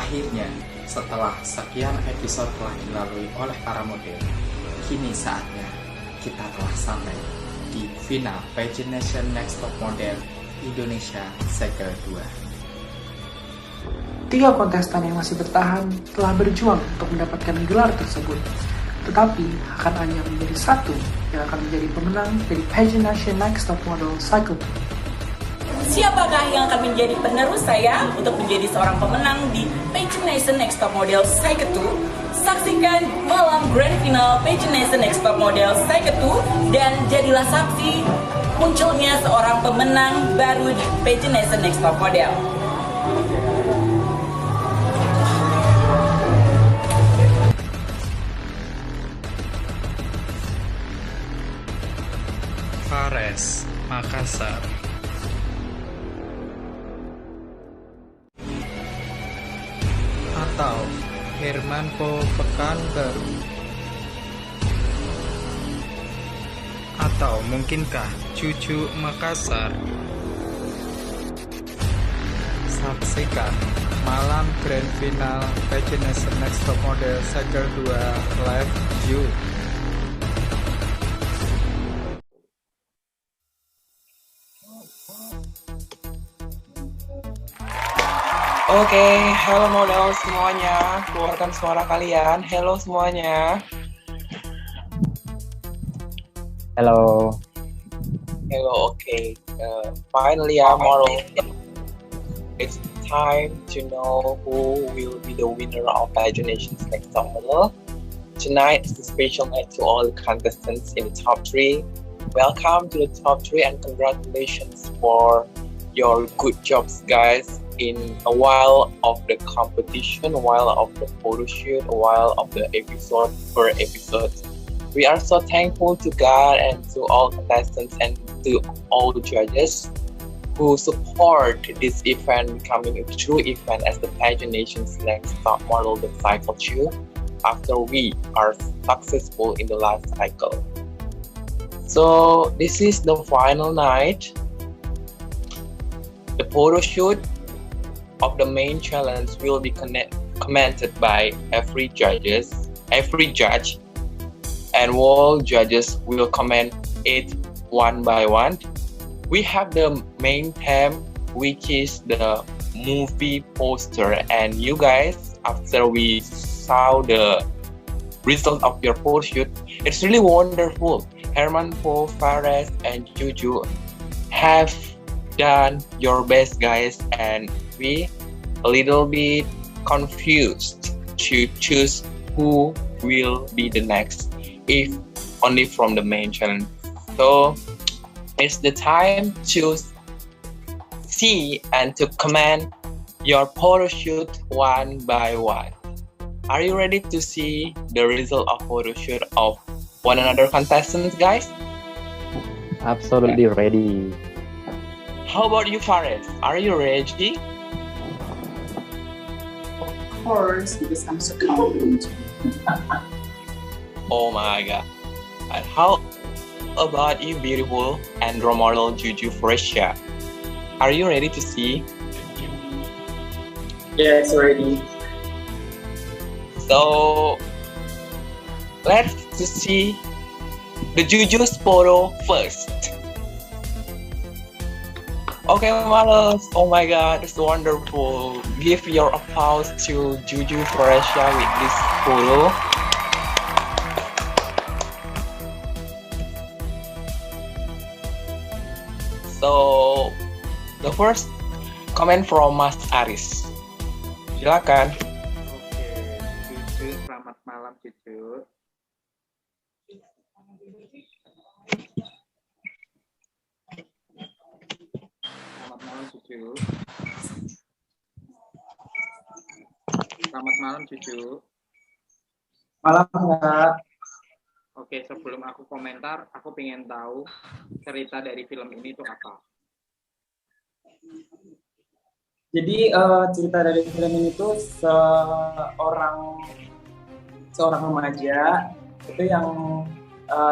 Akhirnya, setelah sekian episode telah dilalui oleh para model, kini saatnya kita telah sampai di final Pageant Next Top Model Indonesia Cycle 2. 3 kontestan yang masih bertahan telah berjuang untuk mendapatkan gelar tersebut, tetapi akan hanya menjadi satu yang akan menjadi pemenang dari Pageant Next Top Model Cycle 2. Siapakah yang akan menjadi penerus saya untuk menjadi seorang pemenang di Pageant Nation Next Top Model Cycle 2? Saksikan malam Grand Final Pageant Nation Next Top Model Cycle 2 dan jadilah saksi munculnya seorang pemenang baru di Pageant Nation Next Top Model. Fares, Makassar. Atau Hermanpo Pekanbaru. Atau mungkinkah Cucu Makassar? Saksikan malam Grand Final Pageant Next Top Model Cycle 2 Live View. Oke, halo model semuanya, keluarkan suara kalian. Halo semuanya. Hello. Hello, okay. Finally, model. It's time to know who will be the winner of Pageant Nation's Next Top Model. Tonight is a special night to all the contestants in the top 3. Welcome to the top 3 and congratulations for your good jobs, guys. In a while of the competition, a while of the photo shoot, a while of the episode per episode. We are so thankful to God and to all contestants and to all the judges who support this event becoming a true event as the Pageant Nation's Next Top Model, the Cycle 2, after we are successful in the last cycle. So this is the final night. The photo shoot of the main challenge will be commented by every judge, and all judges will comment it one by one. We have the main theme, which is the movie poster, and you guys, after we saw the result of your photo shoot, it's really wonderful. Hermanpo, Fares, and Juju have done your best, guys, and we a little bit confused to choose who will be the next, if only from the main challenge. So it's the time to see and to comment your photo shoot one by one. Are you ready to see the result of photo shoot of one another contestants, guys? Absolutely ready. How about you, Fares? Are you ready? Of course, because I'm so confident. Oh my god. And how about you, beautiful and role model Juju Fresha? Are you ready to see? Yes, ready. So let's see the Juju's photo first. Okay, models. Oh my god, it's wonderful. Give your applause to Juju Fresha with this photo. So, the first comment from Mas Aris. Silakan. Oke, Cucu, selamat malam Cucu. Selamat malam Cucu. Selamat malam Cucu. Malam Kak. Oke, sebelum aku komentar, aku pengen tahu cerita dari film ini itu apa. Jadi cerita dari film ini tuh seorang remaja itu yang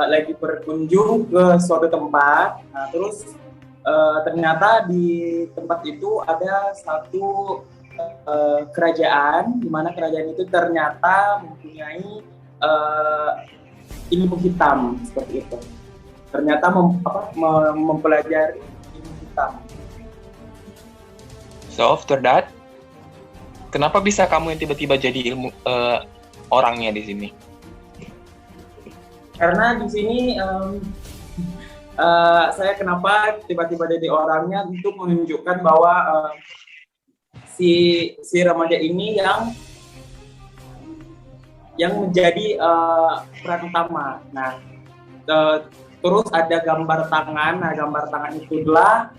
lagi berkunjung ke suatu tempat. Nah, terus ternyata di tempat itu ada satu kerajaan, di mana kerajaan itu ternyata mempunyai ilmu hitam seperti itu. Ternyata mempelajari ilmu hitam. So after that, kenapa bisa kamu yang tiba-tiba jadi orangnya di sini? Karena di sini saya kenapa tiba-tiba jadi orangnya untuk menunjukkan bahwa si remaja ini yang menjadi peran utama. Nah, terus ada gambar tangan. Nah, gambar tangan itu adalah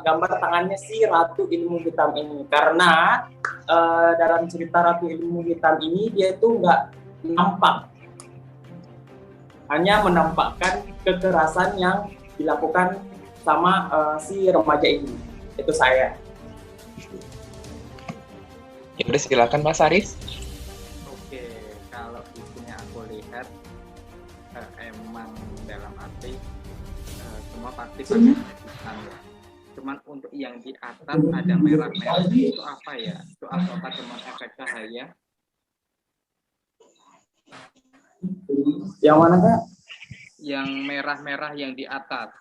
gambar tangannya si Ratu Ilmu Hitam ini. Karena dalam cerita Ratu Ilmu Hitam ini dia itu nggak nampak, hanya menampakkan kekerasan yang dilakukan sama si remaja ini. Itu saya. Ya udah, silakan Mas Aris. Oke, kalau di sini aku lihat emang dalam arti semua pasti pakai hitam ya. Cuman untuk yang di atas ada merah-merah itu apa ya? Itu apakah cuma efek cahaya? Yang mana Kak? Yang merah-merah yang di atas,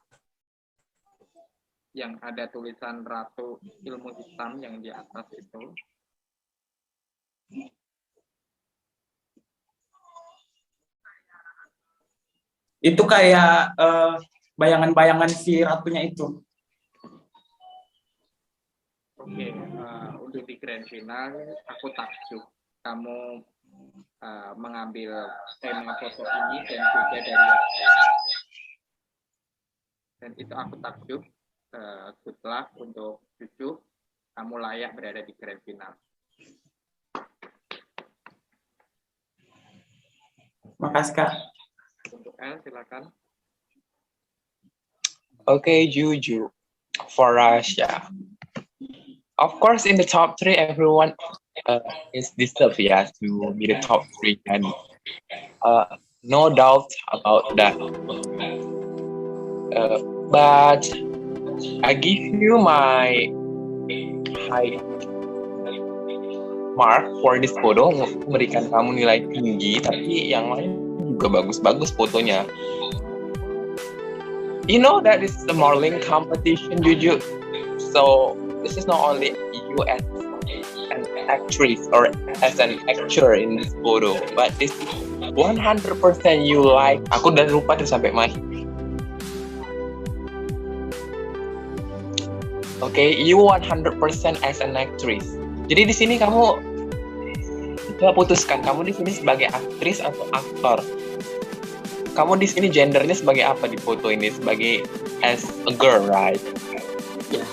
yang ada tulisan Ratu Ilmu Hitam yang di atas itu. Itu kayak bayangan-bayangan si ratunya itu. Oke, untuk di grand final aku takjub kamu mengambil tema foto ini dan juga dari dan itu aku takjub. Good luck untuk Cucu, kamu layak berada di grand final. Makasih Kak. Untuk L silakan. Okay, Juju, for Russia. Of course, in the top 3, everyone is deserved, to be the top 3, and no doubt about that. But I give you my high mark for this photo, memberikan kamu nilai tinggi, tapi yang lain juga bagus-bagus fotonya. You know that this is a modeling competition, Juju. So this is not only you as an actress or as an actor in this photo, but this 100% you like. Aku udah lupa tuh sampai mana. Okay, you 100% as an actress. Jadi di sini kamu coba putuskan, kamu di sini sebagai aktris atau aktor. Kamu di sini gendernya sebagai apa di foto ini? Sebagai as a girl, right? Ya.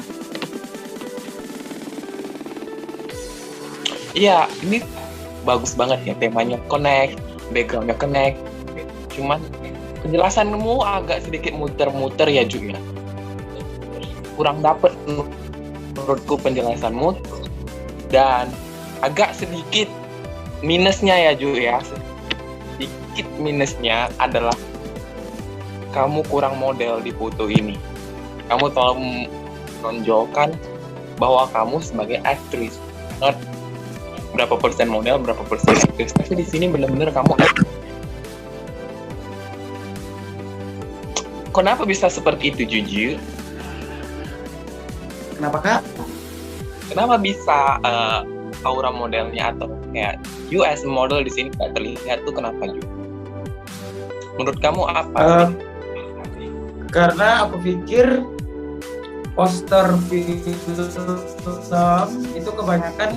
Iya, ini bagus banget ya, temanya connect, backgroundnya connect. Cuman penjelasanmu agak sedikit muter-muter ya, Ju ya. Kurang dapet menurutku penjelasanmu, dan agak sedikit minusnya ya, Ju ya. Sedikit minusnya adalah kamu kurang model di foto ini. Kamu terlalu menonjolkan bahwa kamu sebagai aktris. Berapa persen model, berapa persen aktris. Tapi di sini benar-benar kamu aktris. Kenapa bisa seperti itu, Juju? Kenapa Kak? Kenapa bisa aura modelnya atau kayak you as a model di sini nggak terlihat tuh, kenapa, Ju? Menurut kamu apa? Karena aku pikir poster film itu kebanyakan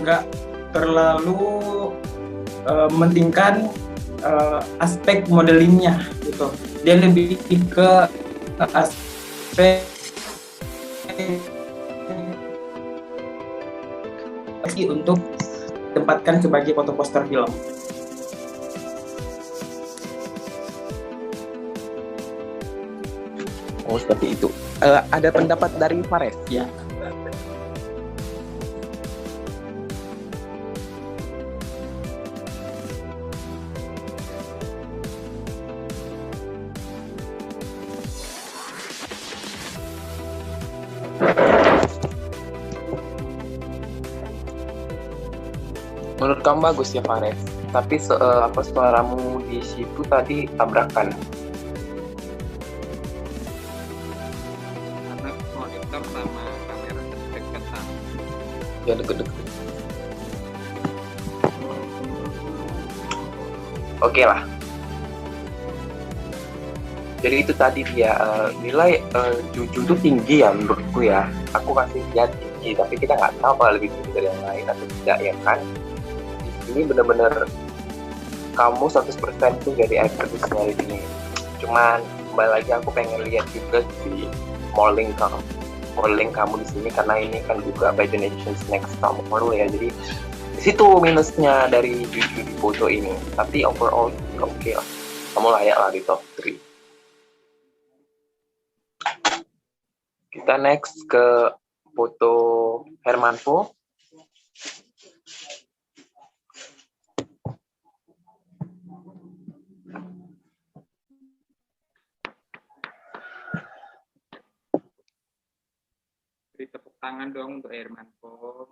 nggak terlalu mementingkan aspek modelingnya gitu. Dia lebih ke aspek untuk tempatkan sebagai foto poster film. Oh, seperti itu. Ada pendapat dari Fares? Ya. Menurut kamu bagus ya Fares. Tapi suaramu di situ tadi tabrakan. Karena monitor sama kamera deket-deketan. Ya deket-deket. Oke lah. Jadi itu tadi dia nilai Juju tuh tinggi ya menurutku ya. Aku kasih dia tinggi, tapi kita nggak tahu apa lebih tinggi dari yang lain atau tidak ya kan. Ini benar-benar kamu 100% tuh jadi actressnya di sini. Cuman kembali lagi aku pengen lihat juga di modeling kamu di sini karena ini kan juga by the Nation's Next Top Model ya. Jadi di situ minusnya dari Juju di foto ini. Tapi overall oke lah. Kamu layak lah di top 3. Kita next ke foto Hermanvo. Beri tepuk tangan dong untuk Hermanvo.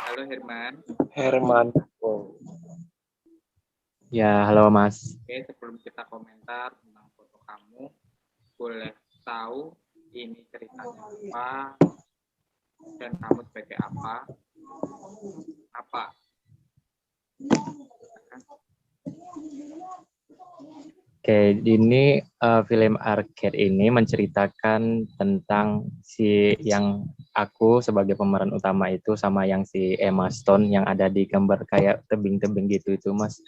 Halo Herman. Hermanvo. Ya, halo Mas. Oke, sebelum kita komentar tentang foto kamu, boleh tahu ini ceritanya apa dan kamu sebagai apa? Apa? Oke, ini film arcade ini menceritakan tentang si yang aku sebagai pemeran utama itu sama yang si Emma Stone yang ada di gambar kayak tebing-tebing gitu itu Mas.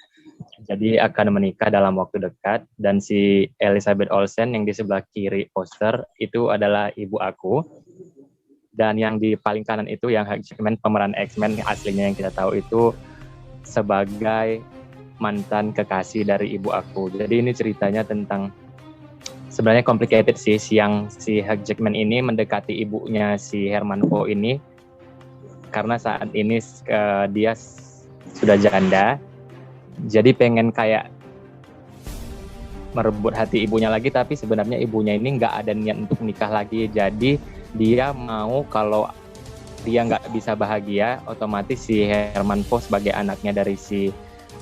Jadi akan menikah dalam waktu dekat dan si Elizabeth Olsen yang di sebelah kiri poster itu adalah ibu aku. Dan yang di paling kanan itu yang Hugh Jackman pemeran X-Men aslinya yang kita tahu itu sebagai mantan kekasih dari ibu aku. Jadi ini ceritanya tentang sebenarnya complicated sih, yang si Hugh Jackman ini mendekati ibunya si Hermanvo ini karena saat ini dia sudah janda. Jadi pengen kayak merebut hati ibunya lagi, tapi sebenarnya ibunya ini nggak ada niat untuk nikah lagi. Jadi dia mau kalau dia nggak bisa bahagia, otomatis si Hermanvo sebagai anaknya dari si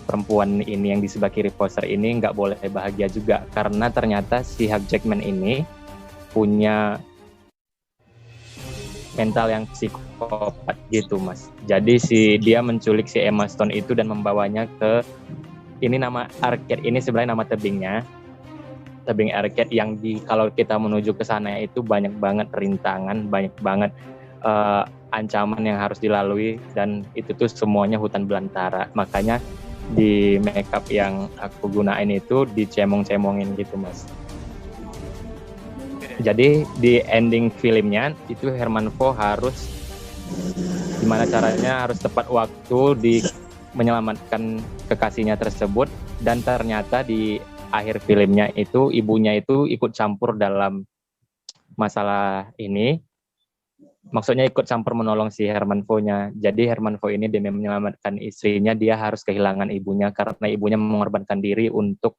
perempuan ini yang di sebelah kiri poster ini nggak boleh bahagia juga karena ternyata si Hugh Jackman ini punya mental yang psikopat gitu Mas. Jadi dia menculik si Emma Stone itu dan membawanya ke ini nama arcade ini sebenarnya nama tebing arcade yang kalau kita menuju ke sana itu banyak banget rintangan, banyak banget ancaman yang harus dilalui dan itu tuh semuanya hutan belantara. Makanya di makeup yang aku gunain itu dicemong-cemongin gitu Mas. Jadi di ending filmnya itu Hermanvo harus gimana caranya harus tepat waktu di menyelamatkan kekasihnya tersebut dan ternyata di akhir filmnya itu ibunya itu ikut campur dalam masalah ini. Maksudnya ikut campur menolong si Hermanvo-nya. Jadi Hermanvo ini demi menyelamatkan istrinya, dia harus kehilangan ibunya karena ibunya mengorbankan diri untuk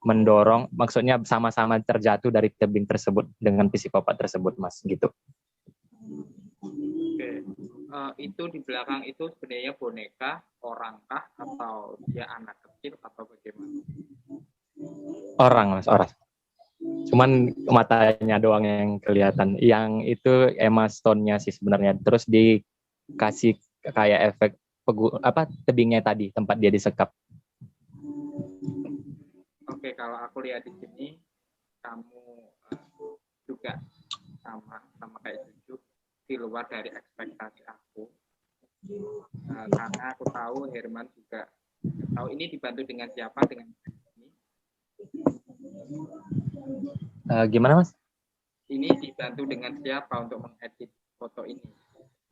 mendorong, maksudnya sama-sama terjatuh dari tebing tersebut dengan psikopat tersebut, Mas, gitu. Oke. Itu di belakang itu sebenarnya boneka, orangkah atau dia anak kecil atau bagaimana? Orang, Mas, orang. Cuman matanya doang yang kelihatan. Yang itu Emma Stone-nya sih sebenarnya. Terus dikasih kayak efek tebingnya tadi tempat dia disekap. Oke, kalau aku lihat di sini kamu juga sama kayak Juju di luar dari ekspektasi aku. Karena aku tahu Herman juga tahu ini dibantu dengan siapa dengan ini. Gimana Mas? Ini dibantu dengan siapa untuk mengedit foto ini?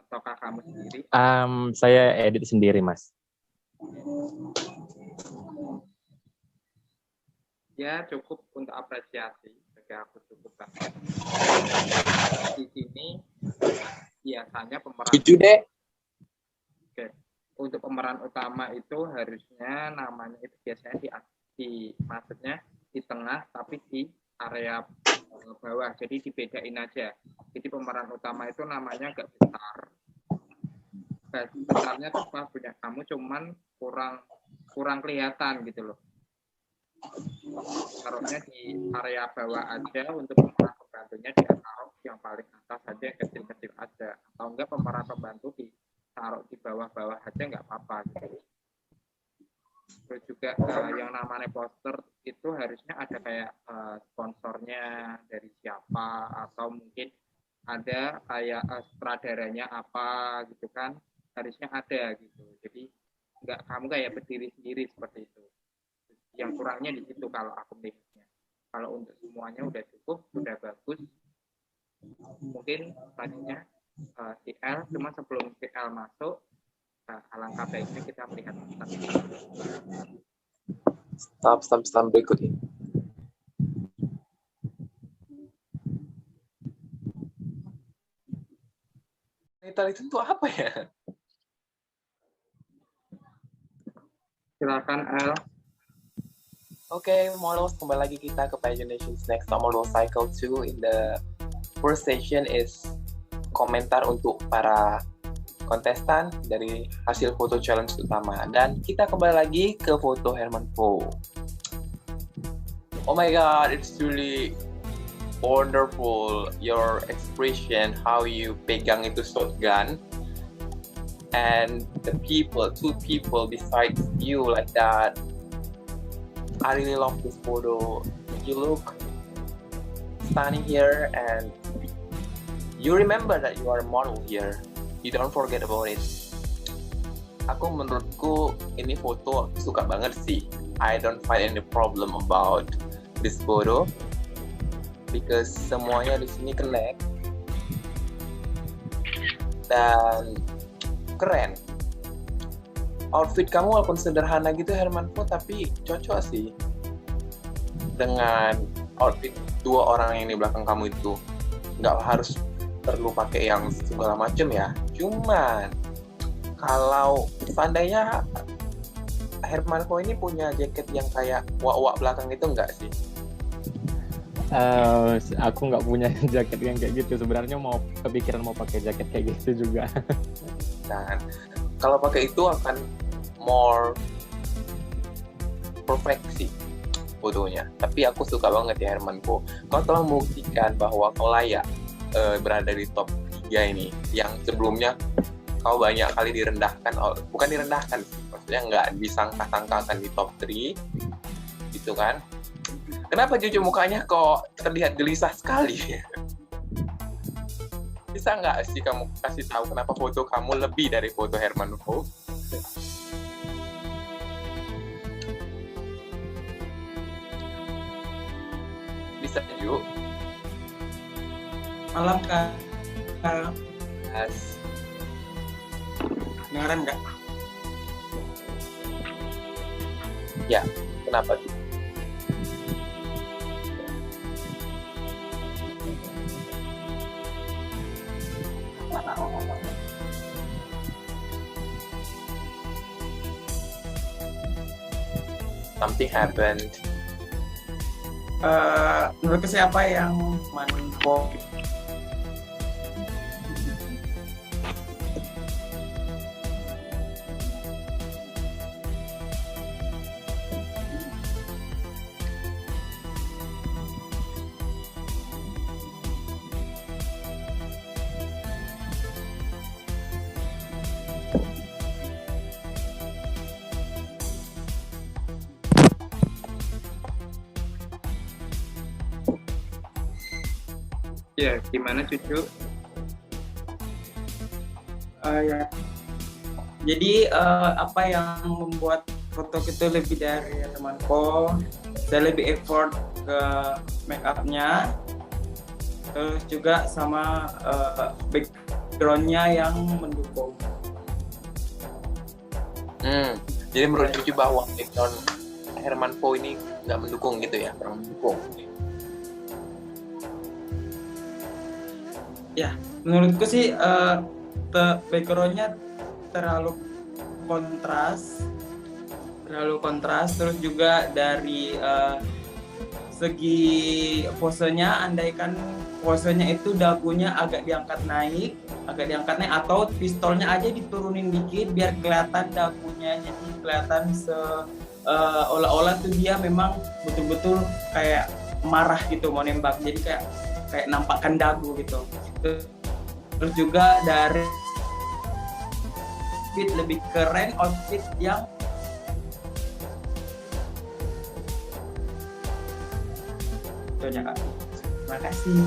Ataukah kamu sendiri? Saya edit sendiri Mas. Ya cukup untuk apresiasi, bagi aku cukup banget. Di sini biasanya pemeran. Jujur deh. Oke. Untuk pemeran utama itu harusnya namanya itu biasanya maksudnya di tengah tapi di area bawah, jadi dibedain aja. Jadi pemeran utama itu namanya agak besar. Besarnya tuh pas punya kamu, cuman kurang kelihatan gitu loh. Taruhnya di area bawah aja, untuk pemeran pembantunya ditaruh yang paling atas aja, yang kecil-kecil aja. Atau enggak pemeran pembantu ditaruh di bawah-bawah aja nggak apa-apa gitu. Terus juga yang namanya poster itu harusnya ada kayak sponsornya dari siapa, atau mungkin ada kayak sutradaranya apa gitu kan, harusnya ada gitu. Jadi nggak kamu kayak berdiri sendiri seperti itu. Yang kurangnya di situ kalau aku melihatnya. Kalau untuk semuanya udah cukup, udah bagus. Mungkin tadinya CL, cuma sebelum CL masuk, alangkah baiknya kita melihat Stamp berikut ini. Netralitas itu apa ya? Silakan L. Oke, models, kembali lagi kita ke Pagination's Next Top Model Cycle 2. In the first session is komentar untuk para kontestan dari hasil foto challenge utama. Dan kita kembali lagi ke foto Herman Poe. Oh my god, it's really wonderful. Your expression, how you pegang itu shotgun. And the people, two people besides you like that. I really love this photo. You look stunning here, and you remember that you are a model here. You don't forget about it. Menurutku ini foto aku suka banget sih. I don't find any problem about this photo because semuanya di sini connect dan keren. Outfit kamu walaupun sederhana gitu Herman Poe, tapi cocok sih dengan outfit dua orang yang di belakang kamu itu. Nggak harus perlu pakai yang segala macam ya. Cuman kalau seandainya Herman Poe ini punya jaket yang kayak wak-wak belakang itu enggak sih? Aku nggak punya jaket yang kayak gitu. Sebenarnya mau kepikiran mau pakai jaket kayak gitu juga. Dan kalau pakai itu akan more perfect sih fotonya. Tapi aku suka banget ya Herman Poe. Kau telah membuktikan bahwa kau layak berada di top 3 ini. Yang sebelumnya kau banyak kali direndahkan, bukan direndahkan sih, maksudnya nggak disangka-sangkakan di top 3 gitu kan. Kenapa cucu mukanya kok terlihat gelisah sekali? Bisa nggak sih kamu kasih tahu kenapa foto kamu lebih dari foto Herman Poe? Bisa Ju? Malam Kak. Yes. Dengeran nggak? Ya, kenapa tuh? Something happened. Menurut siapa yang manpo? Ya, gimana cucu? Ya. Jadi apa yang membuat foto itu lebih dari Herman Poe? Saya lebih effort ke make up-nya, terus juga sama background-nya yang mendukung. Jadi menurut cucu bahwa background Herman Poe ini nggak mendukung gitu ya, kurang mendukung. Ya, menurutku sih background-nya terlalu kontras, terus juga dari segi posenya, andaikan posenya itu dagunya agak diangkat naik atau pistolnya aja diturunin dikit biar kelihatan dagunya, jadi kelihatan olah-olah tuh dia memang betul-betul kayak marah gitu mau nembak, jadi kayak nampakkan dagu gitu. Terus juga dari outfit lebih keren, outfit yang contohnya Kak. Terima kasih.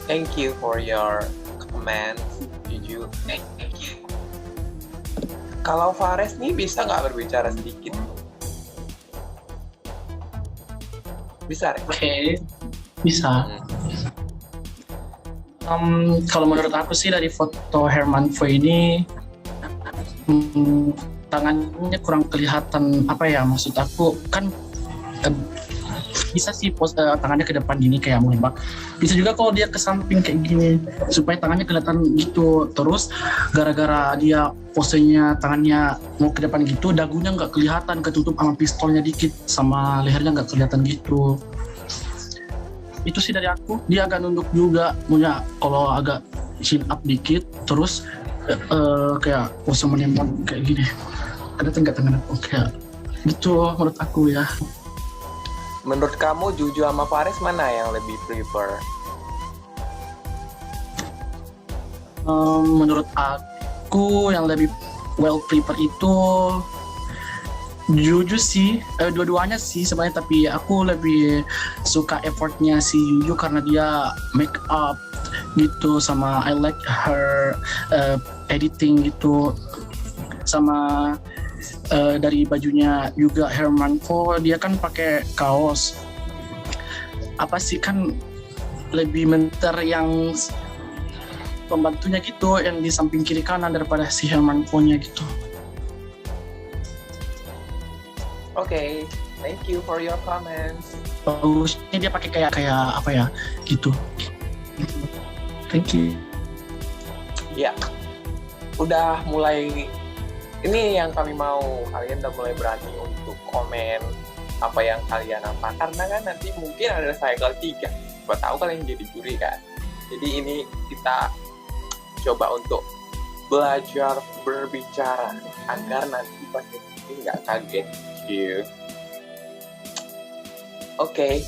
Thank you for your comments, Juju. Thank you. Kalau Fares nih bisa nggak berbicara sedikit? Bisa, Rek? Oke, bisa. Kalau menurut aku sih dari foto Hermanvo ini tangannya kurang kelihatan, apa ya, maksud aku kan bisa sih tangannya ke depan gini kayak mau nembak, bisa juga kalau dia ke samping kayak gini supaya tangannya kelihatan gitu. Terus gara-gara dia posenya tangannya mau ke depan gitu, dagunya nggak kelihatan, ketutup sama pistolnya dikit, sama lehernya nggak kelihatan gitu. Itu sih dari aku. Dia agak nunduk juga, punya kalau agak chin up dikit, terus kayak pose menembak kayak gini. Ada tangan aku kayak gitu menurut aku ya. Menurut kamu Juju sama Fares mana yang lebih prefer? Menurut aku yang lebih well prepared itu Juju sih, dua-duanya sih sebenarnya, tapi aku lebih suka effortnya si Juju karena dia make up gitu, sama I like her editing gitu, sama dari bajunya juga Hermanvo dia kan pakai kaos, apa sih kan lebih menter yang pembantunya gitu yang di samping kiri kanan daripada si Hermanvo-nya gitu. Oke, thank you for your comments. Bagusnya dia pakai kayak apa ya gitu. Thank you. Ya, udah mulai. Ini yang kami mau, kalian udah mulai berani untuk komen apa yang kalian apa, karena kan nanti mungkin ada cycle 3, siapa tahu kalian jadi juri kan. Jadi ini kita coba untuk belajar berbicara agar nanti pas ini nggak kaget. Oke,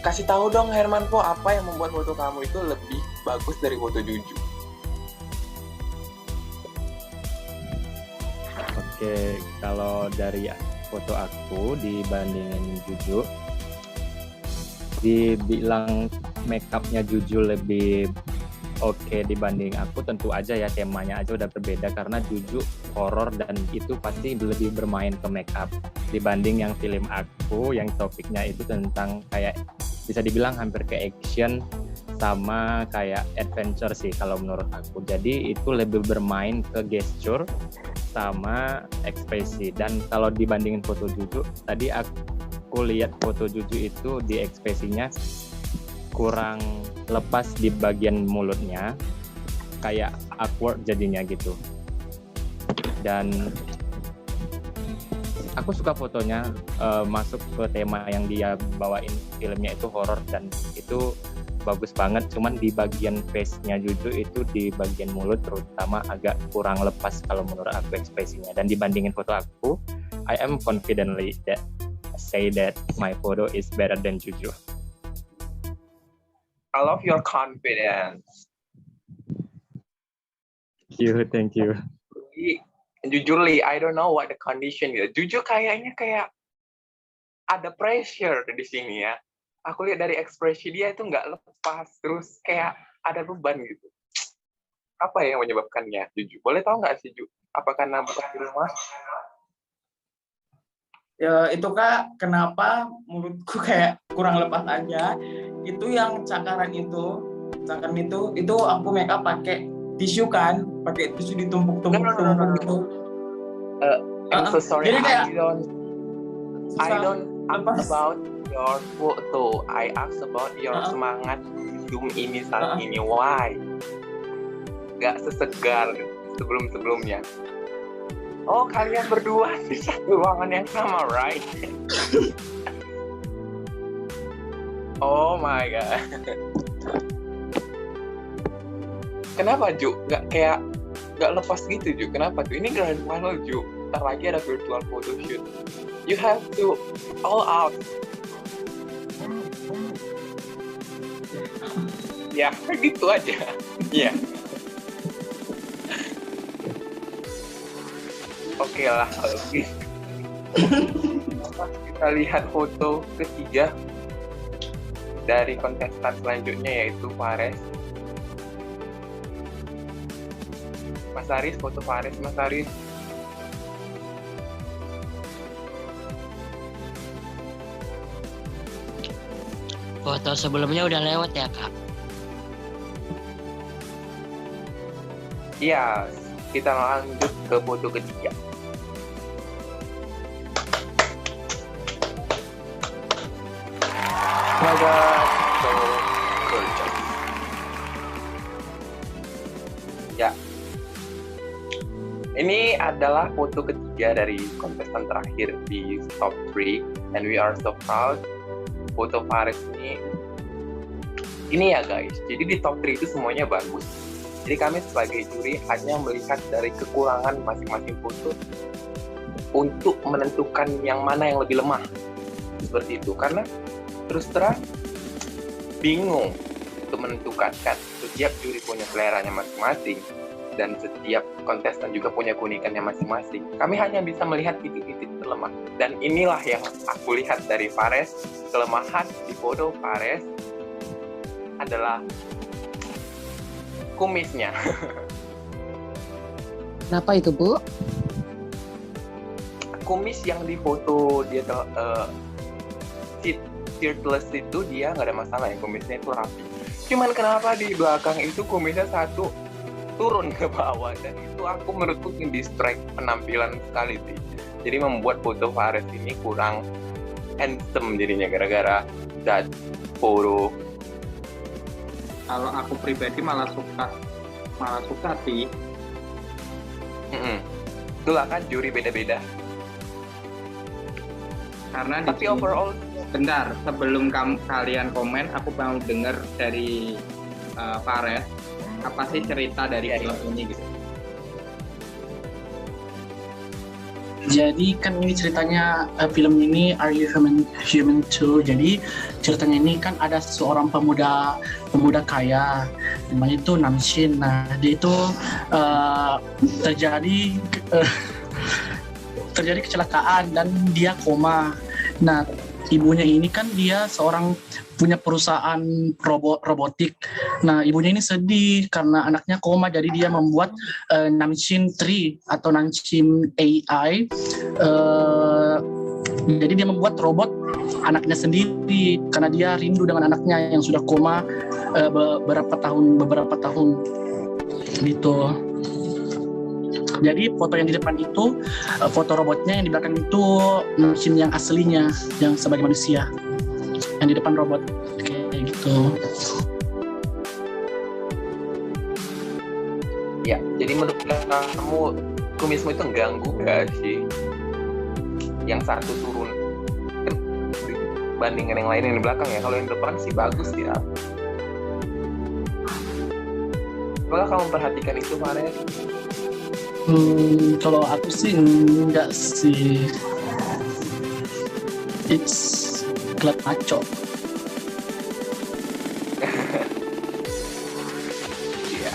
kasih tahu dong Hermanvo, apa yang membuat foto kamu itu lebih bagus dari foto Juju? Oke, kalau dari foto aku dibandingin Juju, dibilang makeupnya Juju lebih oke dibanding aku, tentu aja ya temanya aja udah berbeda, karena Juju horor dan itu pasti lebih bermain ke makeup dibanding yang film aku yang topiknya itu tentang kayak bisa dibilang hampir ke action sama kayak adventure sih kalau menurut aku. Jadi itu lebih bermain ke gesture sama ekspresi. Dan kalau dibandingin foto Juju, tadi aku lihat foto Juju itu di ekspresinya kurang lepas di bagian mulutnya, kayak awkward jadinya gitu. Dan aku suka fotonya, masuk ke tema yang dia bawain filmnya itu horor dan itu bagus banget. Cuman di bagian face-nya Juju itu di bagian mulut terutama agak kurang lepas kalau menurut aku ekspresinya. Dan dibandingin foto aku, I am confidently say that my photo is better than Juju. I love your confidence. Thank you. Jujur Li, I don't know what the condition is. Jujur kayaknya kayak ada pressure di sini ya. Aku lihat dari ekspresi dia itu nggak lepas, terus kayak ada beban gitu. Apa yang menyebabkannya, Juju? Boleh tahu nggak sih, Ju? Apa karena bukan di rumah? Ya, itu Kak, kenapa mulutku kayak kurang lepas aja. Itu yang cakaran itu aku make up pakai tisu kan, pakai tisu ditumpuk-tumpuk gitu. I'm so sorry, Jadi kayak I don't ask about your foto. I ask about your semangat Zoom ini saat ini. Why? Gak sesegar sebelum-sebelumnya. Oh, kalian berdua di satu ruangan yang sama, right? Oh my god. Kenapa Ju? Gak lepas gitu Ju. Kenapa tuh? Ini grand final Ju. Ntar lagi ada virtual photo shoot. You have to all out. Ya, gitu aja. Ya. Oke lah kalau gitu. Kita lihat foto ketiga dari kontestan selanjutnya yaitu Fares. Mas Aris, foto Fares, Mas Aris. Foto sebelumnya udah lewat ya kak? Iya, kita lanjut ke foto ketiga. Semoga so gorgeous. Ya, ini adalah foto ketiga dari kontestan terakhir di top 3 and we are so proud. Foto Fares ini ya guys, jadi di top 3 itu semuanya bagus. Jadi kami sebagai juri hanya melihat dari kekurangan masing-masing foto untuk menentukan yang mana yang lebih lemah. Seperti itu, karena terus terang bingung untuk menentukan kan. Setiap juri punya seleranya masing-masing dan setiap kontestan juga punya keunikannya masing-masing. Kami hanya bisa melihat titik-titik terlemah dan inilah yang aku lihat dari Fares. Kelemahan di foto Fares adalah kumisnya. Kenapa itu Bu? Kumis yang di foto dia shirtless itu dia nggak ada masalah ya, kumisnya itu rapi. Cuman kenapa di belakang itu kumisnya satu turun ke bawah, dan itu aku menurutku distract penampilan sekali sih. Jadi membuat foto Fares ini kurang handsome jadinya gara-gara that foto. Kalau aku pribadi malah suka sih. Itulah kan juri beda-beda. Karena Tapi overall, bentar, sebelum kalian komen, aku mau dengar dari Fares, apa sih cerita dari film ini gitu. Jadi kan ini ceritanya film ini Are You Human Too? Jadi ceritanya ini kan ada seorang pemuda kaya namanya itu Namshin. Nah dia itu terjadi kecelakaan dan dia koma. Nah ibunya ini kan dia seorang punya perusahaan robotik. Nah ibunya ini sedih karena anaknya koma, jadi dia membuat Namshin 3 atau Namshin AI. Jadi dia membuat robot anaknya sendiri karena dia rindu dengan anaknya yang sudah koma beberapa tahun gitu. Jadi foto yang di depan itu foto robotnya, yang di belakang itu Namshin yang aslinya, yang sebagai manusia, yang di depan robot kayak gitu. ya. Jadi menurut kamu kumismu itu ganggu nggak sih? Yang satu turun bandingkan yang lain yang di belakang ya. Kalau yang di depan sih bagus ya. Apakah kamu perhatikan itu, Fares? Kalau aku sih enggak sih. It's kelihatan maco. Iya.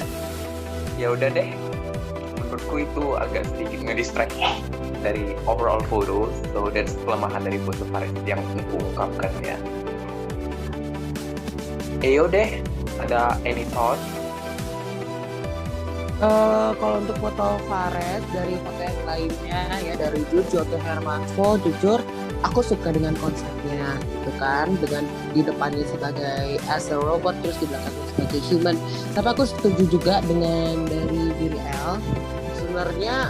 Ya udah deh. Menurutku itu agak sedikit nge-distract dari overall photo. So that's kelemahan dari foto Fares yang aku ungkapkan ya. Eyo deh, ada any thought? Kalau untuk foto Fares dari foto yang lainnya ya, dari Jojo atau Hermanto, jujur aku suka dengan konsepnya gitu kan, dengan di depannya sebagai as a robot terus di belakangnya sebagai human. Tapi aku setuju juga dengan dari diri L. Sebenarnya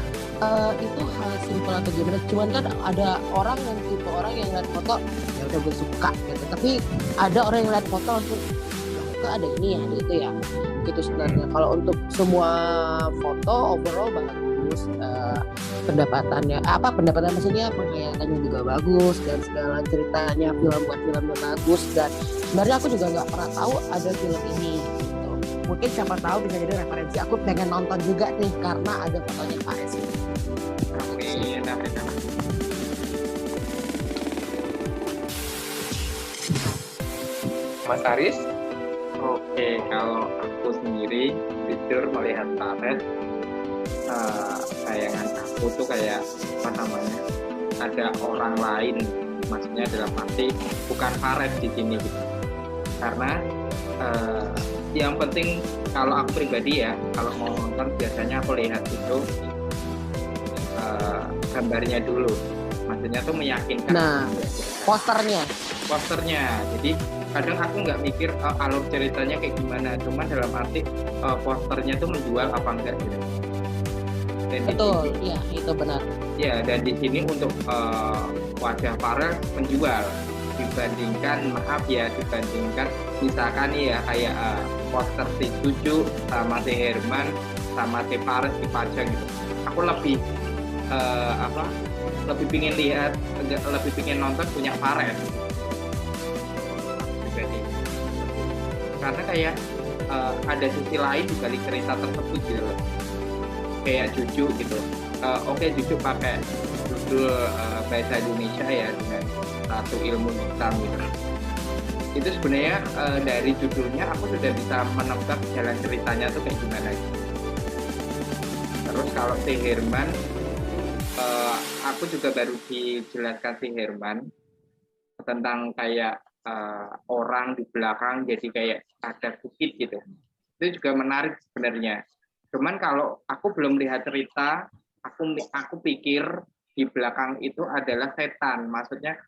itu hal simpel atau gimana, cuman kan ada orang yang tipe orang yang lihat foto ya udah gue suka gitu, tapi ada orang yang lihat foto langsung kok ada ini ya, ada itu ya gitu. Sebenarnya kalau untuk semua foto overall bagus, pendapatan maksudnya penghayatannya juga bagus dan segala ceritanya film buat filmnya bagus, dan sebenarnya aku juga nggak pernah tahu ada film ini gitu. Mungkin siapa tahu bisa jadi referensi, aku pengen nonton juga nih karena ada fotonya Fares ini. Amin, amin, amin. Mas Aris? Oke, kalau aku sendiri jujur melihat Fares, bayangan aku tuh kayak apa namanya, ada orang lain, maksudnya dalam arti bukan Fares di sini gitu. Karena yang penting kalau aku pribadi ya, kalau mau nonton biasanya aku lihat itu gambarnya dulu, maksudnya tuh meyakinkan. Nah, posternya. Jadi kadang aku nggak mikir alur ceritanya kayak gimana, cuman dalam arti posternya tuh menjual apa enggak gitu. Dan Betul, iya itu benar. Ya, dan di sini untuk wajah Fares menjual dibandingkan misalkan nih ya kayak poster si Cucu sama si Herman sama si Fares dipajang gitu. Aku lebih lebih pingin nonton punya Fares pribadi. Karena kayak ada sisi lain di balik cerita tersebut gitu loh. Kayak Cucu gitu. Oke, Cucu pakai judul bahasa Indonesia ya dengan satu ilmu hitam gitu. Itu sebenarnya dari judulnya aku sudah bisa menebak jalan ceritanya tuh kayak gimana gitu. Terus kalau si Herman, aku juga baru dijelaskan si Herman tentang kayak orang di belakang jadi kayak ada bukit gitu. Itu juga menarik sebenarnya. Cuman kalau aku belum lihat cerita, aku pikir di belakang itu adalah setan. Maksudnya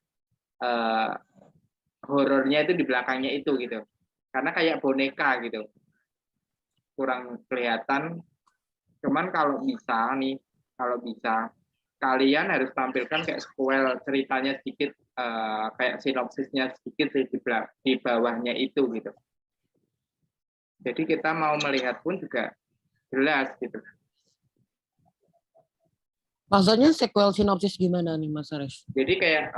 horornya itu di belakangnya itu gitu. Karena kayak boneka gitu. Kurang kelihatan. Cuman kalau bisa kalian harus tampilkan kayak spoil ceritanya sedikit, kayak sinopsisnya sedikit di bawahnya itu gitu. Jadi kita mau melihat pun juga jelas gitu. Maksudnya sequel sinopsis gimana nih Mas Aris? Jadi kayak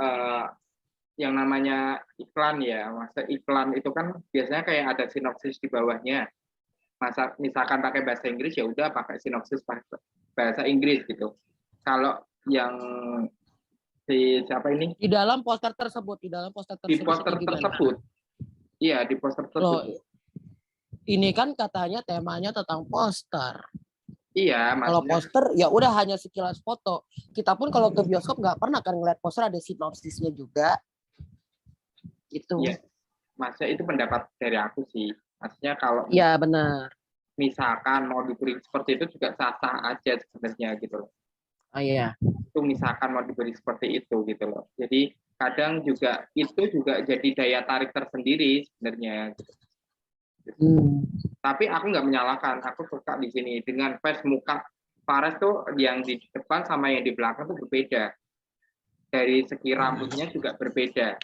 yang namanya iklan ya, masa iklan itu kan biasanya kayak ada sinopsis di bawahnya. Misalkan pakai bahasa Inggris ya udah pakai sinopsis bahasa Inggris gitu. Kalau yang siapa ini? Di dalam poster tersebut, Di poster tersebut. Iya, di poster tersebut. Loh, ini kan katanya temanya tentang poster. Iya, kalau maksudnya poster ya udah hanya sekilas foto. Kita pun kalau ke bioskop nggak pernah kan ngeliat poster ada sinopsisnya juga. Gitu. iya. Maksudnya itu pendapat dari aku sih. Maksudnya kalau Iya benar. misalkan mau diberi seperti itu juga sah-sah aja sebenarnya gitu loh. Iya. Itu misalkan mau diberi seperti itu gitu loh. Jadi kadang juga itu juga jadi daya tarik tersendiri sebenarnya gitu. Tapi aku nggak menyalahkan, aku suka di sini dengan face muka Fares tuh yang di depan sama yang di belakang tuh berbeda. Dari segi rambutnya juga berbeda.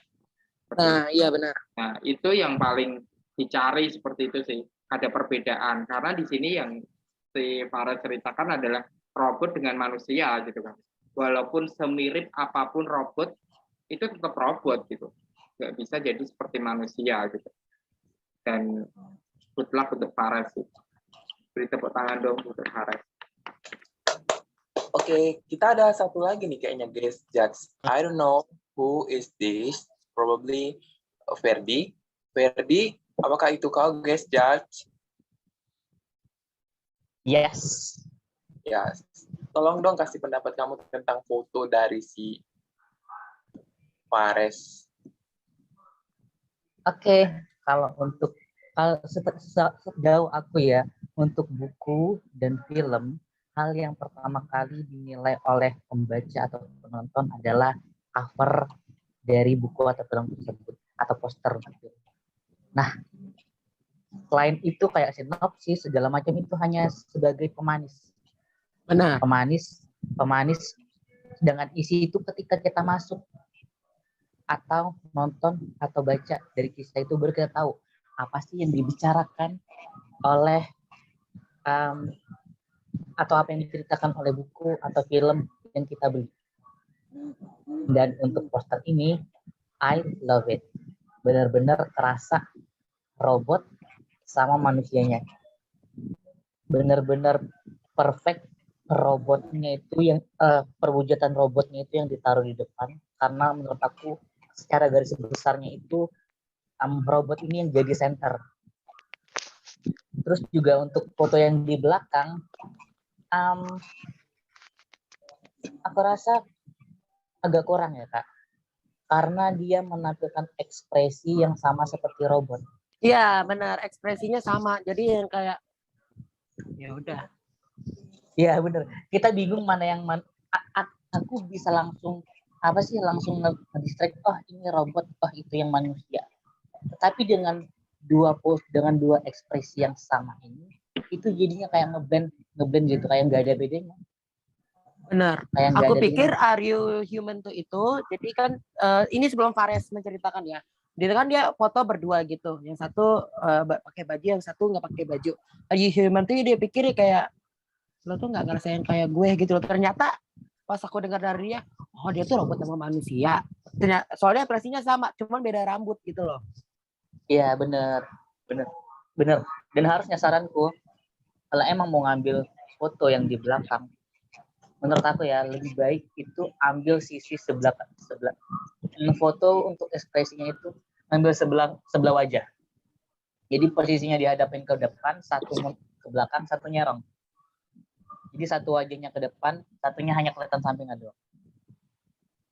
Nah, iya benar. Nah, itu yang paling dicari seperti itu sih. Ada perbedaan karena di sini yang si Fares ceritakan adalah robot dengan manusia gitu kan. Walaupun semirip apapun robot, itu tetap robot gitu. Nggak bisa jadi seperti manusia gitu. Dan good luck untuk Fares sih. Beri tepuk tangan dong untuk Fares. Oke, kita ada satu lagi nih kayaknya guys, judge. I don't know who is this. Probably Ferdi. Ferdi, apakah itu kau guys, judge? Yes. Ya, tolong dong kasih pendapat kamu tentang foto dari si Fares. Oke, kalau sejauh aku ya, untuk buku dan film, hal yang pertama kali dinilai oleh pembaca atau penonton adalah cover dari buku atau film tersebut atau poster. Nah, selain itu kayak sinopsis segala macam itu hanya sebagai pemanis. Benar. Pemanis dengan isi itu ketika kita masuk atau nonton atau baca dari kisah itu baru kita tahu apa sih yang dibicarakan oleh atau apa yang diceritakan oleh buku atau film yang kita beli. Dan untuk poster ini, I love it. Benar-benar terasa robot sama manusianya. Benar-benar perfect robotnya itu yang perwujudan robotnya itu yang ditaruh di depan, karena menurut aku secara garis besarnya itu robot ini yang jadi center. Terus juga untuk foto yang di belakang, aku rasa agak kurang ya Kak, karena dia menampilkan ekspresi yang sama seperti robot. Iya benar, ekspresinya sama. Jadi yang kayak ya udah. Iya bener. Kita bingung mana yang aku bisa langsung nge-distract, oh ini robot, oh itu yang manusia. Tetapi dengan dua ekspresi yang sama ini, itu jadinya kayak ngeblend gitu, kayak nggak ada bedanya. Benar. Kayak nggak Aku ada pikir bedanya. Are You Human tuh itu, jadi kan ini sebelum Fares menceritakan ya. Dia kan dia foto berdua gitu. Yang satu pakai baju, yang satu nggak pakai baju. Are You Human tuh dia pikir kayak lo tuh nggak ngerasain kayak gue gitu loh. Ternyata pas aku dengar dari dia, oh dia tuh robot sama manusia. Ternyata, soalnya ekspresinya sama, cuman beda rambut gitu loh. Iya bener. Dan harusnya saranku, kalau emang mau ngambil foto yang di belakang, menurut aku ya lebih baik itu ambil sisi sebelah. Foto untuk ekspresinya itu ambil sebelah wajah. Jadi posisinya dihadapin ke depan, satu ke belakang, satu nyerong. Jadi satu wajahnya ke depan, satunya hanya kelihatan sampingnya doang.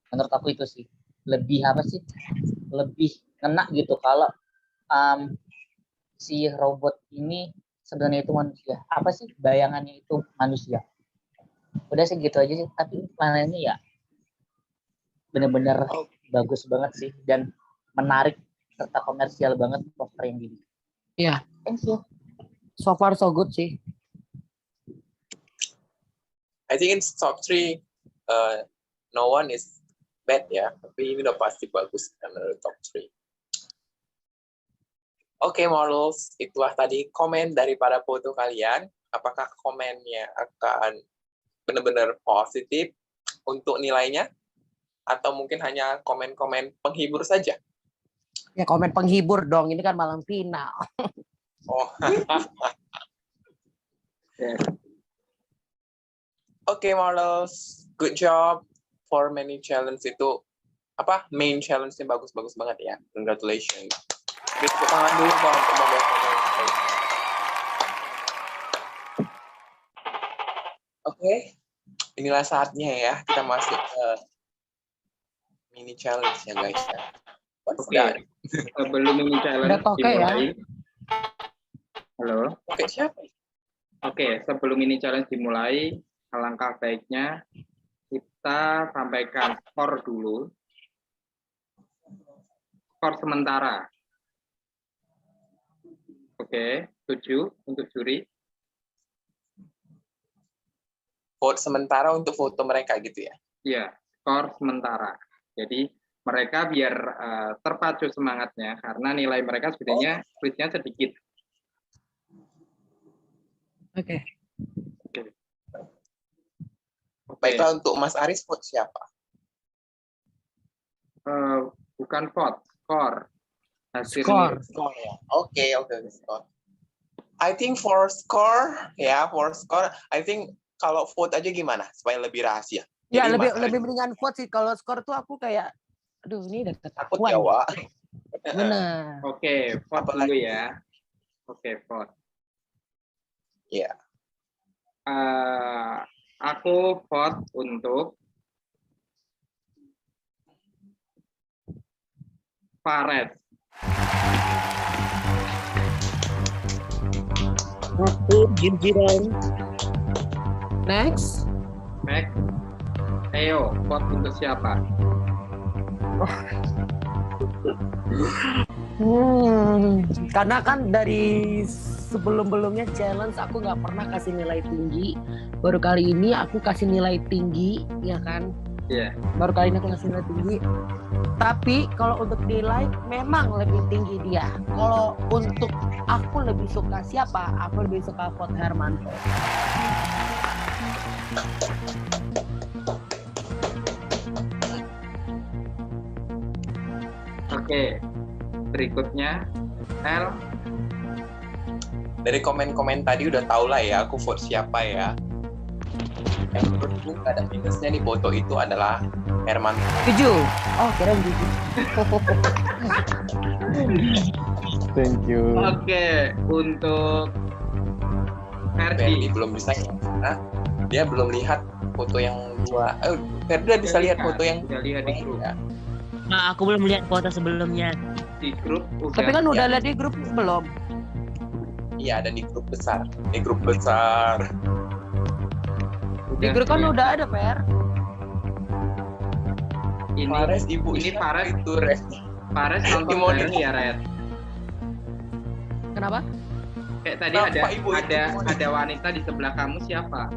Menurut aku itu sih lebih ngena gitu kalau si robot ini sebenarnya itu manusia. Apa sih bayangannya itu manusia? Udah sih gitu aja sih. Tapi planetnya ya benar-benar bagus banget sih dan menarik serta komersial banget poster yang gini. Iya. Thank you. So far so good sih. I think in top 3 no one is bad ya, tapi ini udah pasti bagus karena top 3. Oke, models, itulah tadi komen daripada foto kalian. Apakah komennya akan benar-benar positif untuk nilainya? Atau mungkin hanya komen-komen penghibur saja? Ya komen penghibur dong, ini kan malam final. Oh. Oke, models, good job for many challenge itu. Main challenge-nya bagus-bagus banget ya. Congratulations. Kita tepuk tangan dulu Bang. Oke, inilah saatnya ya kita masuk ke mini challenge ya guys ya. Oke, sebelum mini challenge dimulai. Halo. Oke, siapa? Oke, sebelum mini challenge dimulai, alangkah baiknya kita sampaikan skor dulu. Skor sementara. Oke, 7 untuk juri. Vote sementara untuk foto mereka gitu ya? Iya, skor sementara. Jadi mereka biar terpacu semangatnya karena nilai mereka sebenarnya splitnya sedikit. Oke. Baiklah, untuk Mas Aris vote siapa? Bukan vote, skor. Skor. Skor ya. Oke, skor. I think for score, I think kalau vote aja gimana supaya lebih rahasia. Ya Jadi lebih mendingan vote sih. Kalau skor tuh aku kayak aduh ini udah takut ketahuan. Jawa. Benar. Oke, vote dulu ya. Oke, vote. Iya. Aku vote untuk Faret. Aku jim-jiran. Next. Ayo, vote untuk siapa? Karena kan dari sebelum-belumnya challenge aku nggak pernah kasih nilai tinggi. Baru kali ini aku kasih nilai tinggi, ya kan? Iya. Baru kali ini aku kasih nilai tinggi. Tapi kalau untuk nilai memang lebih tinggi dia. Kalau untuk aku lebih suka siapa? Aku lebih suka vote Hermanto. Oke. Berikutnya L. Dari komen-komen tadi udah tau lah ya aku vote siapa ya. Yang menurutku gak ada minusnya nih foto itu adalah Herman. 7. Oh, keren 7. Thank you. Oke, untuk Ferdi Ferdi. belum bisa ya, karena dia belum lihat foto yang dua. Ferdi udah bisa lihat foto yang Udah lihat di grup. ya. Nah, aku belum lihat foto sebelumnya. Di grup udah. Tapi kan udah lihat di grup belum? Iya, ada di grup besar. Di grup besar. Di grup kan udah ada, Per. Ini Fares ibu ini Fares itu Res. Fares nonton Mau bareng ya, Red. Kenapa? Kayak tadi Kenapa, ada Ibu? ada wanita di sebelah kamu siapa?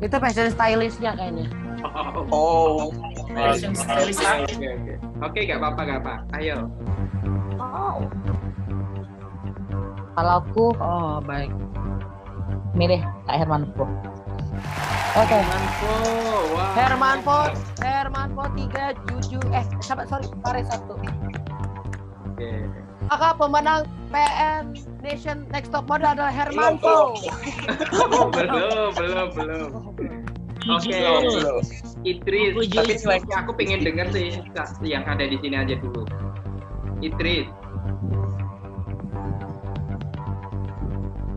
Itu fashion stylist-nya kayaknya. Oh. Fashion stylist. Oke, gak apa-apa. Ayo. Oh. Kalau aku, baik. Milih Kak Herman Po. Oke. Hermanpo. Wah. Herman Po 3, Juju. Sorry, Fares 1. Oke. Maka pemenang PN Nation Next Top Model adalah Herman Po. Belum. Oke. Idris. Tapi Aku pengen denger sih yang ada di sini aja dulu. Idris.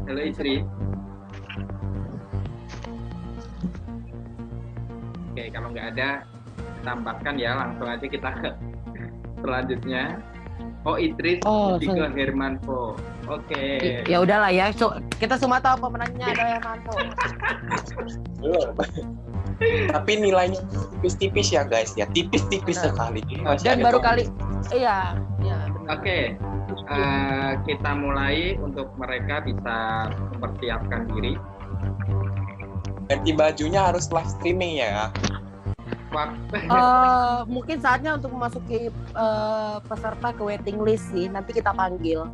Halo Idris. Oke, kalau nggak ada, tambahkan ya, langsung aja kita ke selanjutnya. Oh, Idris lebih ke Hermanpo. Oke. Ya udahlah ya, kita semua tahu pemenangnya ada Herman Po. Tapi nilainya tipis-tipis ya guys ya, tipis-tipis sekali. Dan baru kali, iya benar. Oke. Kita mulai untuk mereka bisa mempersiapkan diri. Ganti bajunya harus live streaming ya. Mungkin saatnya untuk memasuki peserta ke waiting list sih. Nanti kita panggil.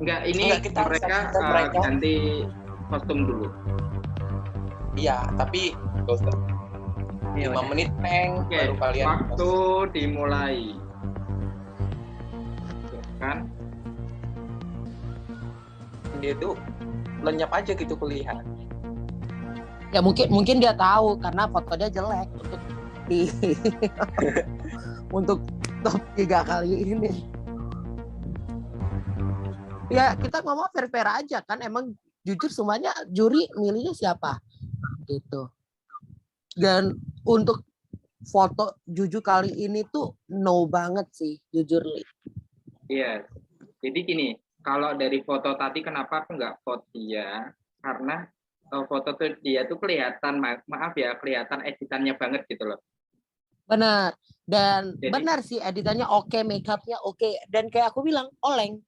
Enggak, ini kita mereka mereka ganti kostum dulu. Iya, tapi 5 menit peng Oke, baru kalian. waktu dimulai. Kan? Dia tuh lenyap aja gitu kelihatan. Ya mungkin dia tahu karena foto dia jelek untuk di untuk top 3 kali ini. Ya kita ngomong fair-fair aja kan, emang jujur semuanya juri milihnya siapa gitu. Dan untuk foto Juju kali ini tuh no banget sih jujur Li. Iya. Jadi gini, kalau dari foto tadi kenapa aku nggak vote dia? Karena foto tuh dia tuh kelihatan, maaf ya, kelihatan editannya banget gitu loh. Benar. Dan Jadi, benar sih editannya oke, make upnya oke. Dan kayak aku bilang, oleng.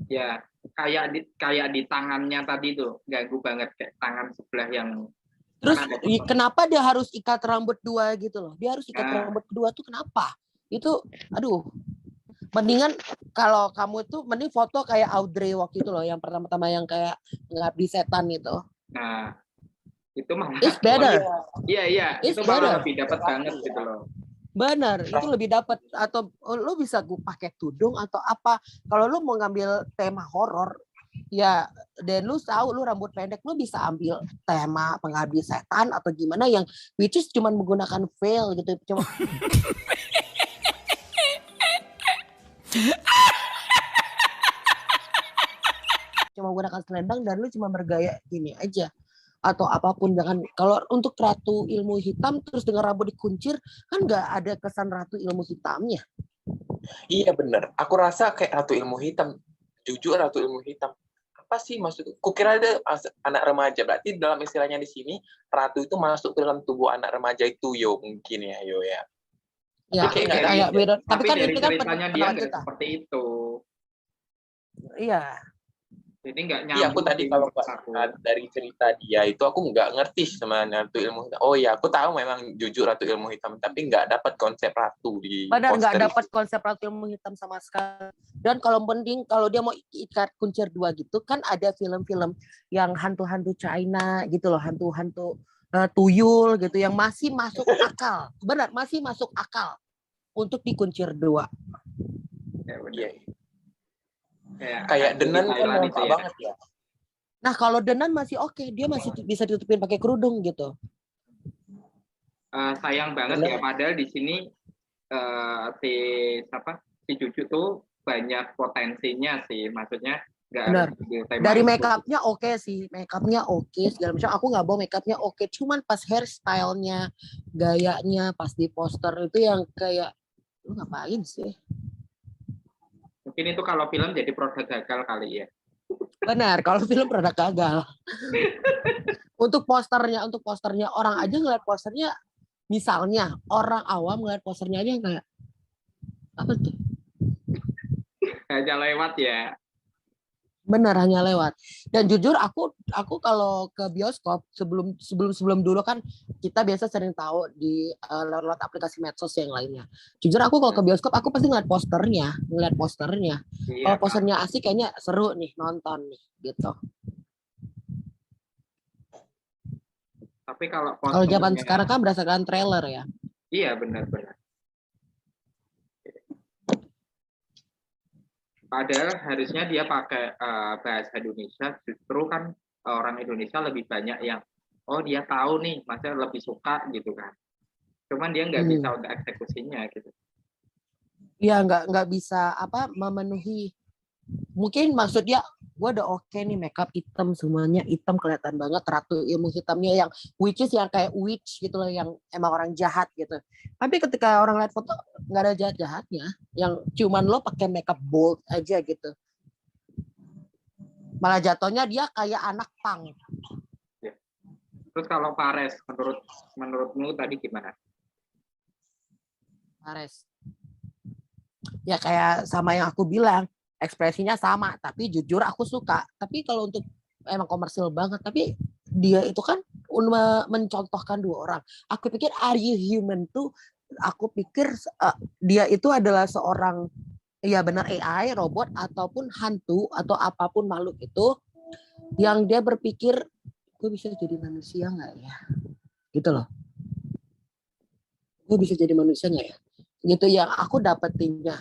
Ya, kayak di tangannya tadi tuh ganggu banget, kayak tangan sebelah yang. Terus kenapa dia harus ikat rambut 2 gitu loh? Dia harus ikat rambut 2 tuh kenapa? Itu, aduh. Mendingan kalau kamu tuh mending foto kayak Audrey waktu itu loh, yang pertama-tama yang kayak ngabdi setan itu. Nah, itu malah. It's better. Iya. Itu malah lebih dapat banget gitu loh. Bener, itu lebih dapat. Atau lu bisa pakai tudung atau apa. Kalau lu mau ngambil tema horor, ya dan lu tahu lu rambut pendek, lu bisa ambil tema pengabdi setan atau gimana yang which is cuman menggunakan veil gitu. Cuma menggunakan selendang dan lu cuma bergaya gini aja atau apapun. Jangan, kalau untuk ratu ilmu hitam terus dengan rambut dikuncir kan nggak ada kesan ratu ilmu hitamnya. Iya bener, aku rasa kayak ratu ilmu hitam, jujur ratu ilmu hitam. Apa sih maksudnya? Kukira ada anak remaja, berarti dalam istilahnya di sini ratu itu masuk ke dalam tubuh anak remaja itu mungkin ya ya. Ya, kayak beda. Tapi kan dari itu kan ceritanya dia nggak seperti itu. Iya. Jadi nggak nyambung. Iya, aku tadi kalau dari cerita dia itu aku nggak ngerti sama ratu ilmu hitam. Oh ya, aku tahu memang jujur ratu ilmu hitam, tapi nggak dapat konsep ratu di. Benar, nggak dapat konsep ratu ilmu hitam sama sekali. Dan kalau mending kalau dia mau ikat kuncir 2 gitu kan ada film-film yang hantu-hantu China gitu loh, hantu-hantu tuyul gitu yang masih masuk akal. Benar, masih masuk akal untuk dikuncir 2. Ya, benar. Iya. Kayak Kayak di Denan kan Thailand itu lengkap ya. banget ya. Nah, kalau Denan masih oke, dia masih bisa ditutupin pakai kerudung gitu. Sayang banget Benar. ya, padahal di sini si Cucu tuh banyak potensinya sih, maksudnya nggak harus Benar. ditemain Dari gitu. make up-nya oke sih, make up-nya oke segala macam. Aku nggak bawa make up-nya oke, cuman pas hairstyle-nya, gayanya pas di poster itu yang kayak lu ngapain sih? Mungkin itu kalau film jadi produk gagal kali ya. Benar, kalau film produk gagal. Untuk posternya orang aja ngeliat posternya, misalnya orang awam ngeliat posternya aja kayak apa tuh? Hanya lewat ya. Bener, hanya lewat. Dan jujur aku kalau ke bioskop sebelum dulu kan kita biasa sering tahu di lewat aplikasi medsos yang lainnya. Jujur aku kalau ke bioskop aku pasti ngeliat posternya. Iya, Kalau posternya asik kayaknya seru nih nonton nih gitu. tapi kalau Kalau zaman posternya, sekarang kan berdasarkan trailer ya. iya benar-benar. Padahal harusnya dia pakai bahasa Indonesia, justru kan orang Indonesia lebih banyak yang dia tahu nih, maksudnya lebih suka gitu kan. Cuman dia nggak bisa untuk eksekusinya gitu. Iya, nggak bisa memenuhi. Mungkin maksudnya gue udah oke nih, makeup hitam semuanya hitam, kelihatan banget ratu ilmu hitamnya yang which is yang kayak witch gitu loh, yang emang orang jahat gitu. Tapi ketika orang lihat foto nggak ada jahat-jahatnya, yang cuman lo pakai makeup bold aja gitu. Malah jatuhnya dia kayak anak pang. Ya. Terus kalau Fares, menurutmu tadi gimana? Fares. Ya kayak sama yang aku bilang, ekspresinya sama, tapi jujur aku suka. Tapi kalau untuk emang komersil banget, tapi dia itu kan mencontohkan 2 orang. Aku pikir Are You Human tuh, aku pikir dia itu adalah seorang, ya benar AI, robot, ataupun hantu, atau apapun makhluk itu, yang dia berpikir, gue bisa jadi manusia nggak ya? Gitu loh. Gue bisa jadi manusia nggak ya? Gitu yang aku dapetinnya.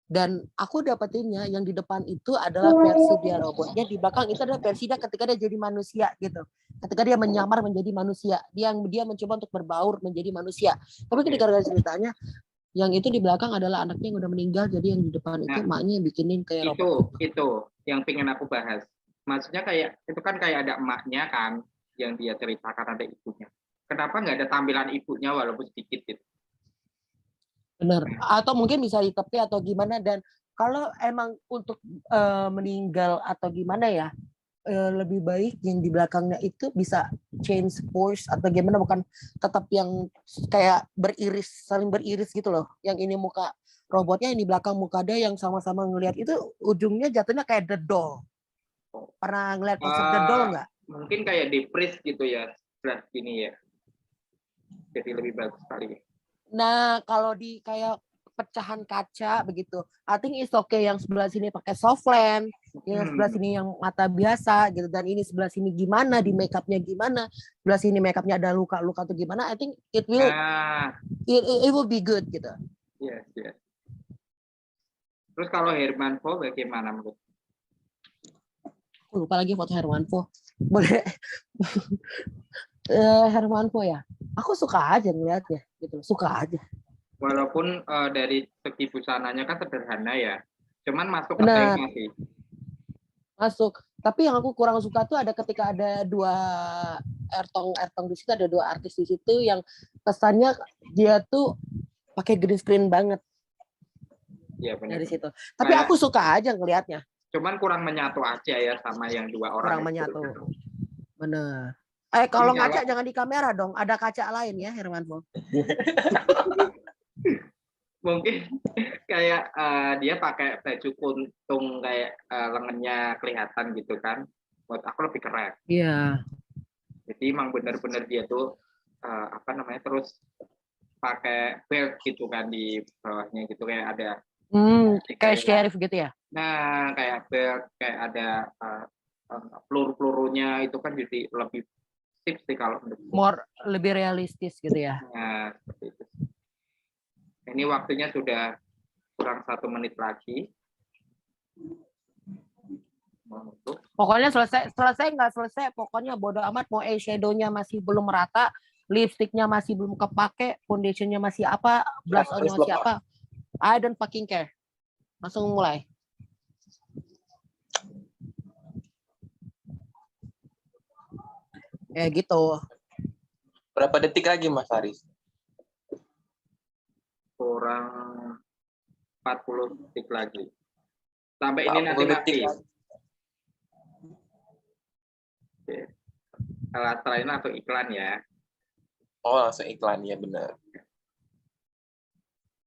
Dan aku dapetinnya yang di depan itu adalah versi dia robotnya, di belakang itu adalah versi dia ketika dia jadi manusia gitu. Ketika dia menyamar menjadi manusia, dia mencoba untuk berbaur menjadi manusia. Tapi ketika ada ceritanya, yang itu di belakang adalah anaknya yang udah meninggal, jadi yang di depan itu emaknya yang bikinin kayak robot. Itu yang pengen aku bahas. Maksudnya kayak itu kan kayak ada emaknya kan, yang dia ceritakan ada ibunya. Kenapa nggak ada tampilan ibunya walaupun sedikit gitu? Benar. Atau mungkin bisa ditepi atau gimana. Dan kalau emang untuk meninggal atau gimana ya, lebih baik yang di belakangnya itu bisa change pose atau gimana, bukan tetap yang kayak saling beriris gitu loh. Yang ini muka robotnya, yang di belakang muka dia yang sama-sama ngelihat, itu ujungnya jatuhnya kayak The Doll. Pernah ngeliat konsep The Doll nggak? Mungkin kayak di freeze gitu ya, sebelah sini ya. Jadi lebih bagus sekali. Nah, kalau di kayak pecahan kaca begitu, I think it's okay yang sebelah sini pakai soft lens, yang sebelah sini yang mata biasa gitu, dan ini sebelah sini gimana, di make up-nya gimana, sebelah sini make up-nya ada luka-luka atau gimana, I think it will be good gitu. Yes. Terus kalau Hermanvo bagaimana menurut? Aku lupa lagi foto Hermanvo. Boleh Hermanvo ya. Aku suka aja ngeliatnya gitu, suka aja. Walaupun dari segi busananya kan sederhana ya, cuman masuk ke Benar. tema sih. Masuk. Tapi yang aku kurang suka tuh ada ketika ada 2 Ertong di situ, ada 2 artis di situ yang kesannya dia tuh pakai green screen banget. Iya benar. Dari situ. Tapi aku suka aja ngelihatnya. Cuman kurang menyatu aja ya sama yang 2 orang. Kurang menyatu. Bener. Kalau ngaca jangan di kamera dong, ada kaca lain ya Hermanvo. Mungkin kayak dia pakai baju kuntung kayak lengannya kelihatan gitu kan. Buat aku lebih keren. Iya. Jadi emang benar-benar dia tuh terus pakai belt gitu kan di bawahnya gitu, kayak ada kayak sheriff gitu ya. Nah, kayak belt, kayak ada peluru-pelurunya itu kan jadi lebih tips sih kalau menurut lebih realistis gitu ya. Nah, seperti itu. Ini waktunya sudah kurang 1 menit lagi. Pokoknya selesai nggak selesai, pokoknya bodo amat, mau eyeshadow-nya masih belum merata, lipsticknya masih belum kepake, foundationnya masih apa, blush on-nya masih apa, I don't fucking care. Langsung mulai. Ya gitu. Berapa detik lagi Mas Haris? Kurang 40 detik lagi. Sampai ini 40 nanti detik mati. lagi. Oke. Setelah ini langsung iklan ya. Oh, langsung iklan ya, benar.